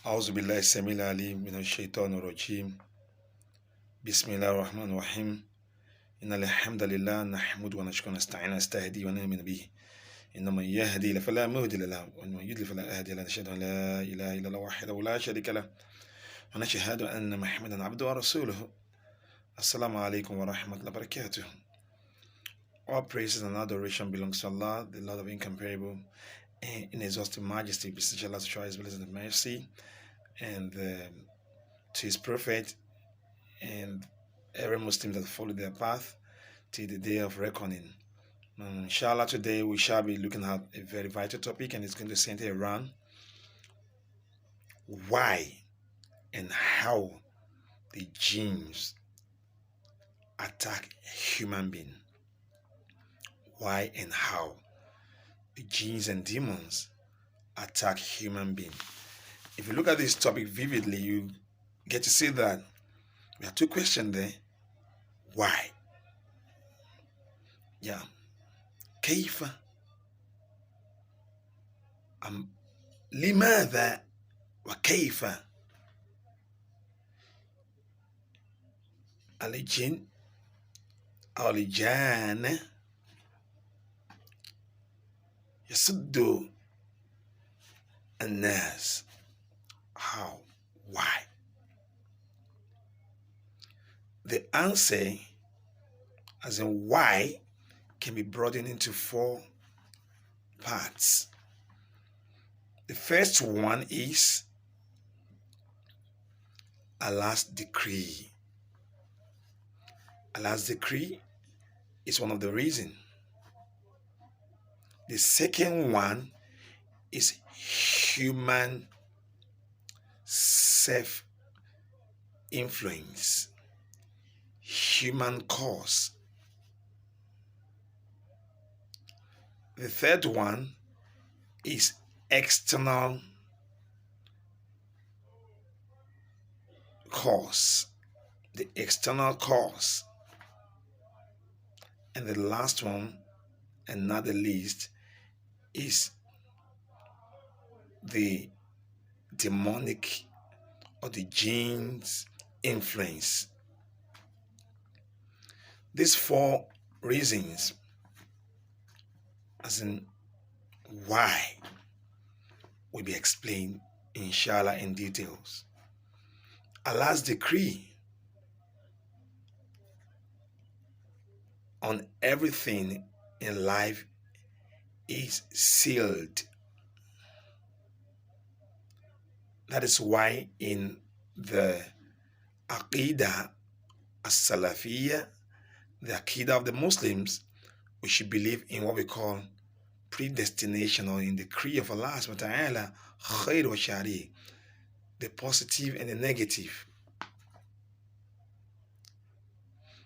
أعوذ بالله السميع العليم من الشيطان الرجيم. بسم الله الرحمن الرحيم. إن الحمد لله نحمده ونشكره ونستعين ونستهدي ونؤمن به. إن من يهدي فلا مضل له ومن يضلل فلا هادي له. نشهد أن لا إله إلا الله وحده لا شريك له ونشهد أن محمدا عبده ورسوله. Assalamu alaikum wa rahmatullahi wa barakatuh. All praises and adoration belongs to Allah, the Lord of incomparable and inexhaustible majesty. Beseech Allah to show His blessing and mercy, and to His Prophet and every Muslim that follow their path till the day of reckoning. Inshallah, today we shall be looking at a very vital topic, and it's going to center around why and how the jins attack human being. Why and how the jins and demons attack human being. If you look at this topic vividly, you get to see that there are two questions there. Why? Yeah. كيف لماذا وكيف الجن أو الجان يصد الناس. How? Why? The answer, as in why, can be broadened into four parts. The first one is Allah's decree. Allah's decree is one of the reasons. The second one is human self-influence, human cause. The third one is external cause, the external cause. And the last one, and not the least, is the demonic or the jins influence. These four reasons, as in why, will be explained inshallah in details. Allah's decree on everything in life is sealed. That is why in the Aqidah as-Salafiyya, the Aqidah of the Muslims, we should believe in what we call predestination, or in the decree of Allah subhanahu wa ta'ala, khair wa shari, the positive and the negative.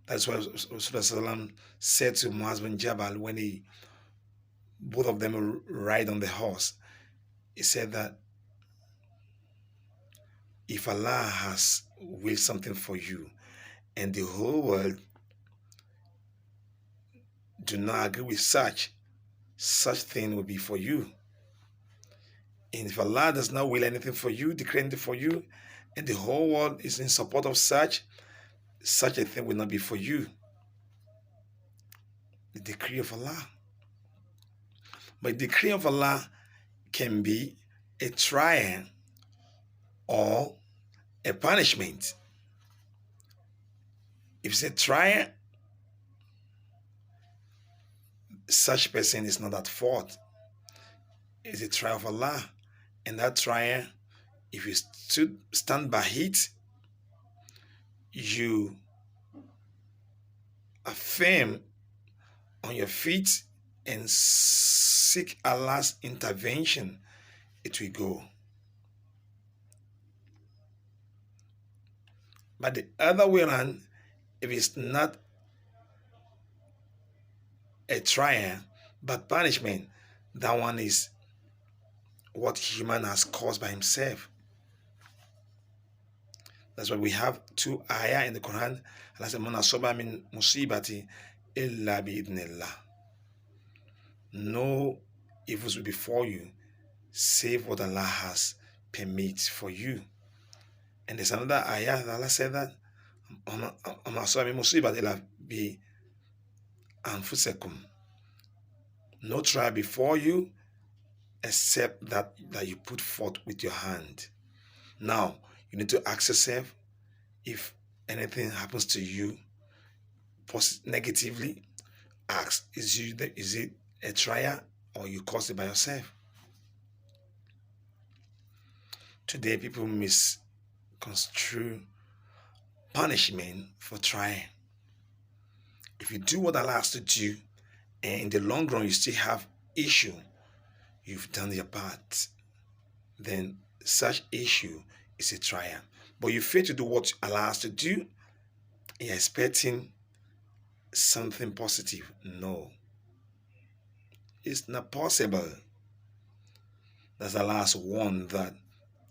That's what Rasulullah said to Muaz bin Jabal when both of them ride on the horse. He said that if Allah has willed something for you and the whole world do not agree with such thing will be for you. And if Allah does not will anything for you, declare anything for you, and the whole world is in support of such a thing will not be for you. The decree of Allah. But the decree of Allah can be a trial or a punishment. If it's a trial, such person is not at fault. It's a trial of Allah. And that trial, if you stand by it, you are firm on your feet and seek Allah's intervention, it will go. But the other way around, if it's not a trial but punishment, that one is what human has caused by himself. That's why we have two ayah in the Quran. Allah says, "Man asaba min musibati illa bi'idnillah." No evils will befall you save what Allah has permits for you. And there's another ayah that Allah said that no trial before you except that you put forth with your hand. Now you need to ask yourself, if anything happens to you negatively, ask, is it a trial or you caused it by yourself? Today people misconstrue punishment for trying. If you do what Allah has to do, and in the long run you still have issue, you've done your part, then such issue is a trial. But you fail to do what Allah has to do, you're expecting something positive. No, it's not possible. That's the last one that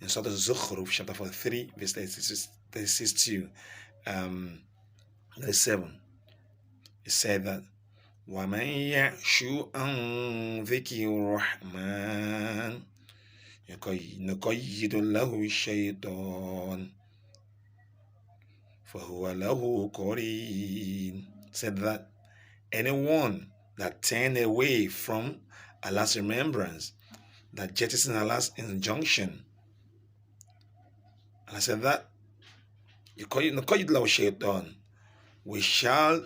in Surah Zukhruf, chapter 43, verse 36 to 37. It said that وَمَنْ يَعْشُ عَنْ ذِكْرِ الرَّحْمَنِ نُقَيِّضْ لَهُ الشَّيْطَانَ فَهُوَ لَهُ قَرِينٌ. Said that anyone that turn away from Allah's remembrance, that jettison Allah's injunction, Allah said that نُقَيِّضْ لَهُ الشَّيْطَانَ, we shall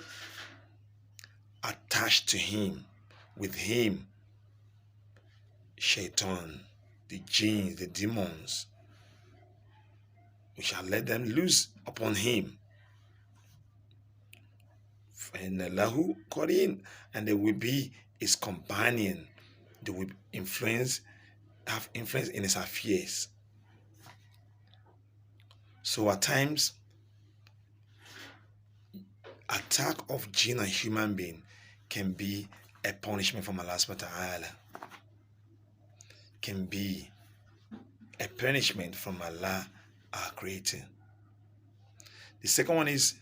attach to him, with him, shaitan, the jins, the demons. We shall let them loose upon him. And lahu qarin, and they will be his companion. They will have influence in his affairs. So at times, attack of jinn and human being can be a punishment from Allah subhanahu wa ta'ala. Can be a punishment from Allah, our creator. The second one is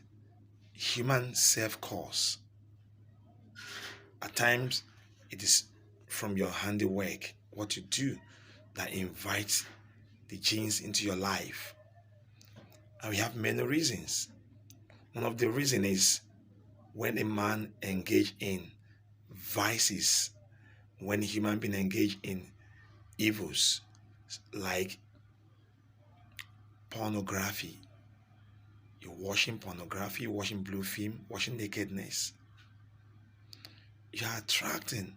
human self-cause. At times, it is from your handiwork, what you do, that invites the jins into your life. And we have many reasons. One of the reasons is when a man engage in vices, when a human being engage in evils like pornography. You're watching pornography, watching blue film, watching nakedness. You are attracting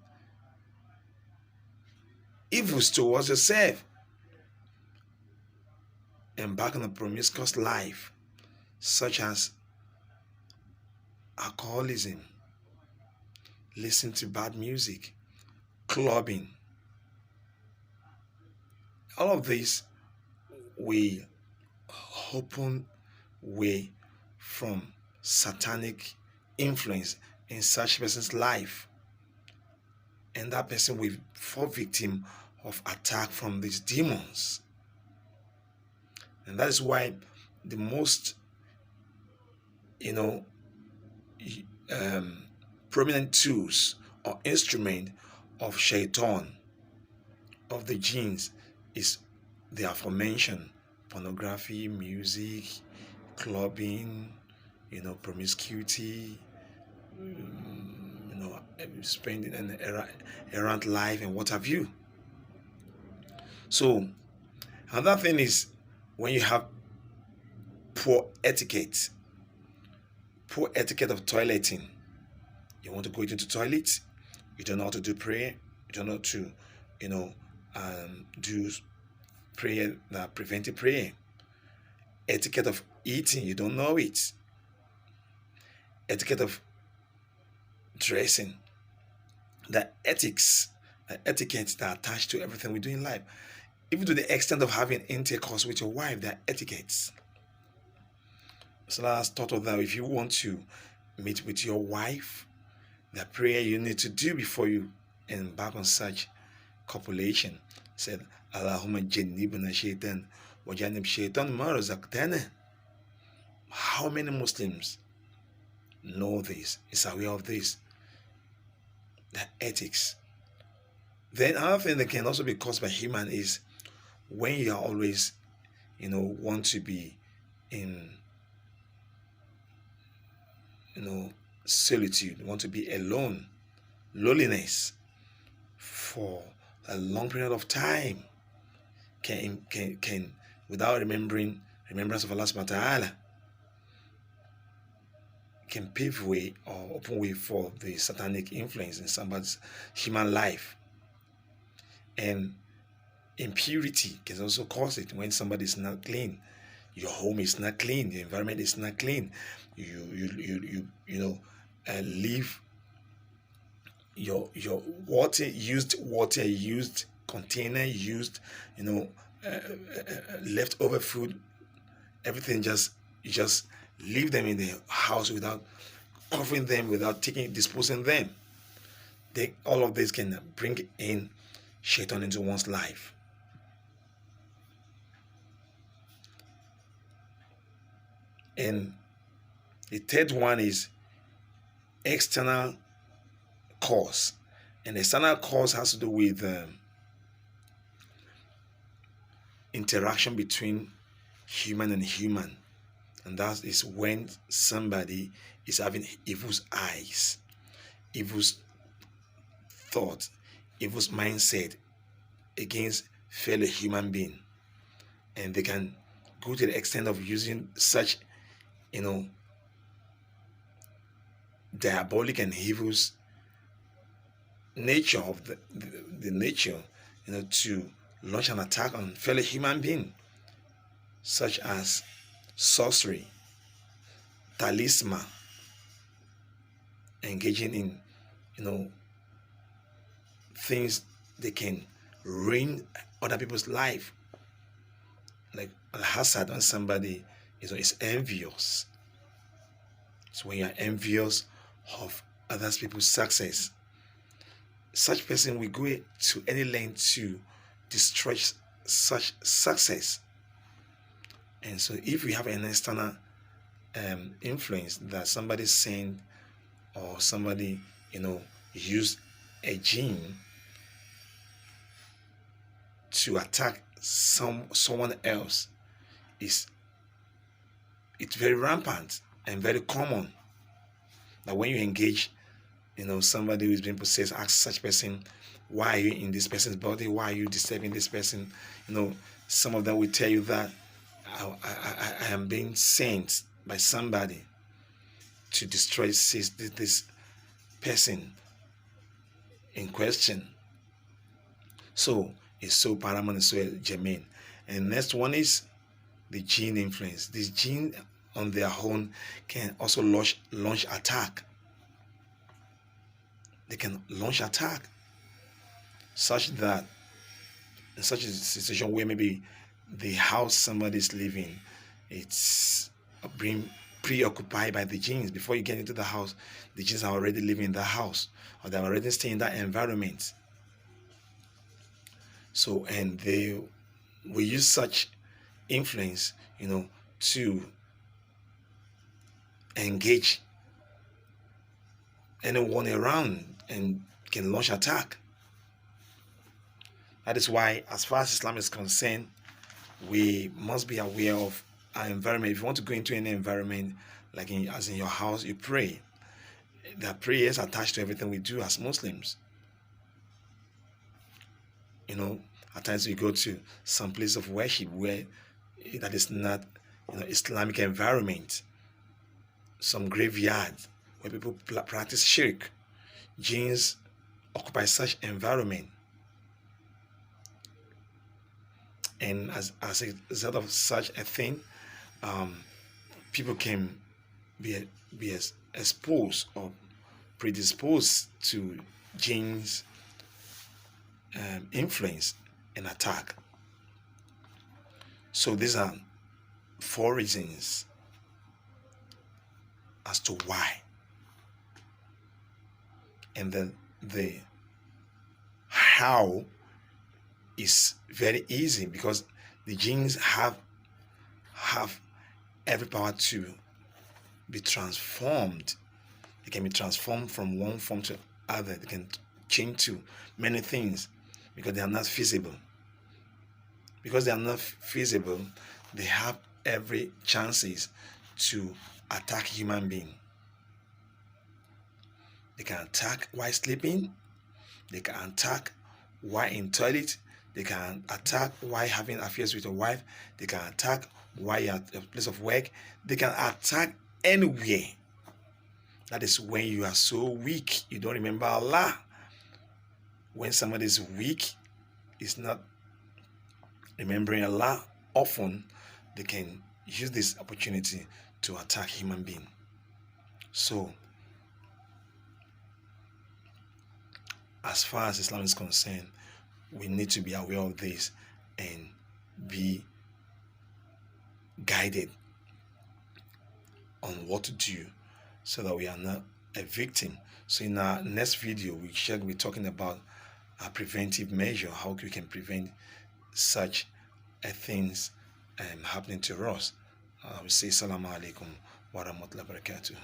evils towards yourself. Embark on a promiscuous life, such as alcoholism, listening to bad music, clubbing. All of this will open way from satanic influence in such person's life, and that person will fall victim of attack from these demons. And that is why the most prominent tools or instrument of shaitan, of the jins, is the aforementioned pornography, music, clubbing, promiscuity, spending an errant life and what have you. So another thing is when you have poor etiquette of toileting. You want to go into the toilet, you don't know how to do prayer, you don't know how to do prayer, that preventive prayer. Etiquette of eating, you don't know it. Etiquette of dressing, the etiquettes that are attached to everything we do in life, even to the extent of having intercourse with your wife, there are etiquettes. So that's thought of that. If you want to meet with your wife, the prayer you need to do before you embark on such copulation said, Allahumma jannibna shaitan wa jannib shaitan ma razaqtana. How many Muslims know this, is aware of this? The ethics. Then another thing that can also be caused by human is when you are always, want to be in, solitude, want to be alone, loneliness for a long period of time, can without remembrance of Allah subhanahu wa ta'ala, can pave way or open way for the satanic influence in somebody's human life. And impurity can also cause it when somebody is not clean. Your home is not clean, the environment is not clean. You leave your water used, container used, leftover food, everything, you just leave them in the house without covering them, without disposing them. All of this can bring in shaitan into one's life. And the third one is external cause. And external cause has to do with interaction between human and human. And that is when somebody is having evil eyes, evil thought, evil mindset against fellow human being. And they can go to the extent of using such, diabolic and evil nature of the nature, to launch an attack on fellow human being, such as sorcery, talisman, engaging in, things they can ruin other people's life, like al-hasad, when somebody is envious. So when you are envious of other people's success, such person will go to any length to destroy such success. And so if we have an external influence that somebody sent, or somebody used a jinn to attack someone else, it's very rampant and very common that when you engage, somebody who is being possessed, ask such person, why are you in this person's body? Why are you disturbing this person? Some of them will tell you that I am being sent by somebody to destroy this person in question. So it's so paramount and so germane. And next one is the gene influence. This gene on their own can also launch attack. They can launch attack, such that in such a situation where maybe the house somebody is living, it's being preoccupied by the jinns. Before you get into the house, the jinns are already living in the house, or they're already staying in that environment. So, and they will use such influence, to engage anyone around and can launch attack. That is why, as far as Islam is concerned, we must be aware of our environment. If you want to go into any environment, like as in your house, you pray. There are prayers attached to everything we do as Muslims. At times we go to some place of worship where that is not, Islamic environment. Some graveyard where people practice shirk. Jinns occupy such environment. And as a result of such a thing, people can be exposed or predisposed to jinns influence and attack. So these are 4 reasons as to why. And the how is very easy, because the jinns have every power to be transformed. They can be transformed from one form to other. They can change to many things because they are not feasible. because they are not feasible, they have every chances to attack human being. They can attack while sleeping, they can attack while in toilet, they can attack while having affairs with your wife, they can attack while you're at a place of work, they can attack anywhere. That is when you are so weak, you don't remember Allah. When somebody is weak, is not remembering Allah, often they can use this opportunity to attack human being. So, as far as Islam is concerned, we need to be aware of this and be guided on what to do so that we are not a victim. So in our next video, we shall be talking about a preventive measure, how we can prevent such things happening to us. We say Assalamu alaikum wa rahmatullahi wa barakatuh.